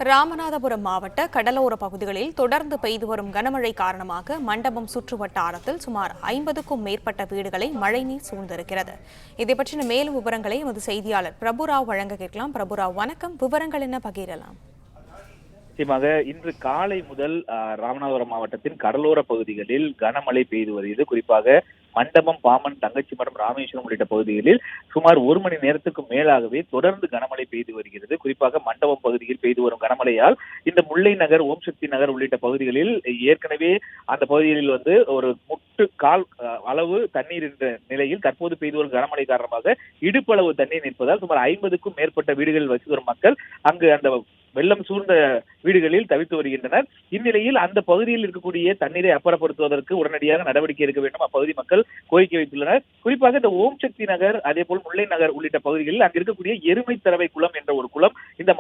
ராமநாதபுரம் மாவட்ட கடலோர பகுதிகளில் தொடர்ந்து பெய்து வரும் கனமழை காரணமாக மண்டபம் சுற்றுவட்டாரத்தில் சுமார் 50க்கும் மேற்பட்ட வீடுகளை மழைநீர் சூழ்ந்திருக்கிறது. இதை பற்றின மேலும் விவரங்களை எமது செய்தியாளர் பிரபுராவ் வழங்க கேட்கலாம். பிரபுராவ், வணக்கம். விவரங்கள் என்ன பகிரலாம்? நிச்சயமாக இன்று காலை முதல் ராமநாதபுரம் மாவட்டத்தின் கடலோர பகுதிகளில் கனமழை பெய்து வருகிறது. குறிப்பாக மண்டபம், பாம்பன், தங்கச்சிமடம், ராமேஸ்வரம் உள்ளிட்ட பகுதிகளில் சுமார் 1 மணி நேரத்துக்கு மேலாகவே தொடர்ந்து கனமழை பெய்து வருகிறது. குறிப்பாக மண்டபம் பகுதியில் பெய்து வரும் கனமழையால் இந்த முல்லை நகர், ஓம் சக்தி நகர் உள்ளிட்ட பகுதிகளில் ஏற்கனவே அந்த பகுதிகளில் ஒரு முட்டு கால் அளவு தண்ணீர் என்ற நிலையில் தற்போது பெய்து வரும் கனமழை காரணமாக இடுப்பளவு தண்ணீர் நிற்பதால் சுமார் 50க்கும் மேற்பட்ட வீடுகளில் வசித்து வரும் மக்கள் அங்கு அந்த வெள்ளம் சூழ்ந்த வீடுகளில் தவித்து வருகின்றனர். இந்நிலையில் அந்த பகுதியில் இருக்கக்கூடிய தண்ணீரை அப்புறப்படுத்துவதற்கு உடனடியாக நடவடிக்கை எடுக்க வேண்டும் அப்பகுதி மக்கள் கோரிக்கை வைத்துள்ளனர். குறிப்பாக இந்த ஓம் சக்தி நகர், அதே போல் முல்லை நகர் உள்ளிட்ட பகுதிகளில் அங்கு இருக்கக்கூடிய எருமை தரவை குளம் என்ற ஒரு குளம் இந்த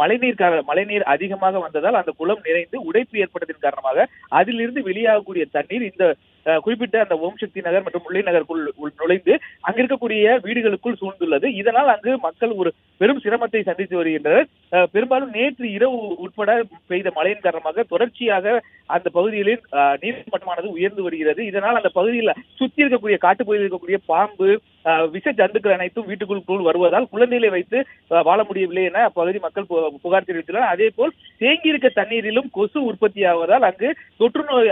மழைநீர் அதிகமாக வந்ததால் அந்த குளம் நிறைந்து உடைப்பு ஏற்பட்டதன் காரணமாக அதிலிருந்து வெளியாகக்கூடிய தண்ணீர் இந்த குறிப்பிட்ட அந்த ஓம் சக்தி நகர் மற்றும் முல்லை நகருக்குள் நுழைந்து அங்கு இருக்கக்கூடிய வீடுகளுக்குள் சூழ்ந்துள்ளது. இதனால் அங்கு மக்கள் ஒரு பெரும் சிரமத்தை சந்தித்து வருகின்றனர். பெரும்பாலும் நேற்று இரவு உட்பட பெய்த மழையின் காரணமாக தொடர்ச்சியாக அந்த பகுதிகளில் நீர்மட்டமானது உயர்ந்து வருகிறது. இதனால் அந்த பகுதியில் சுற்றி இருக்கக்கூடிய காட்டுப்பகுதியில் இருக்கக்கூடிய பாம்பு, விஷ ஜந்துக்கள் அனைத்தும் வீட்டுக்குள் வருவதால் குழந்தைகளை வைத்து வாழ முடியவில்லை என அப்பகுதி மக்கள் புகார் தெரிவித்துள்ளனர். அதே போல் தேங்கி இருக்க தண்ணீரிலும் கொசு உற்பத்தி ஆவதால் அங்கு தொற்றுநோய்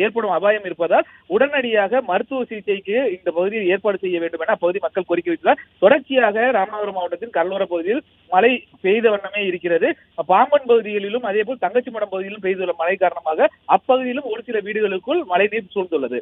ஏற்படும் அபாயம் இருப்பதால் உடனடியாக மருத்துவ சிகிச்சைக்கு இந்த பகுதியில் ஏற்பாடு செய்ய வேண்டும் என அப்பகுதி மக்கள் கோரிக்கை வைத்துள்ளனர். தொடர்ச்சியாக ராமநாதபுரம் மாவட்டத்தின் கடலோர பகுதியில் மழை பெய்த வண்ணமே இருக்கிறது. பாம்பன் பகுதிகளிலும் அதே போல் தங்கச்சிமடம் பகுதியிலும் பெய்துள்ள மழை காரணமாக அப்பகுதியிலும் ஒரு சில வீடுகளுக்குள் மழை நீர் சூழ்ந்துள்ளது.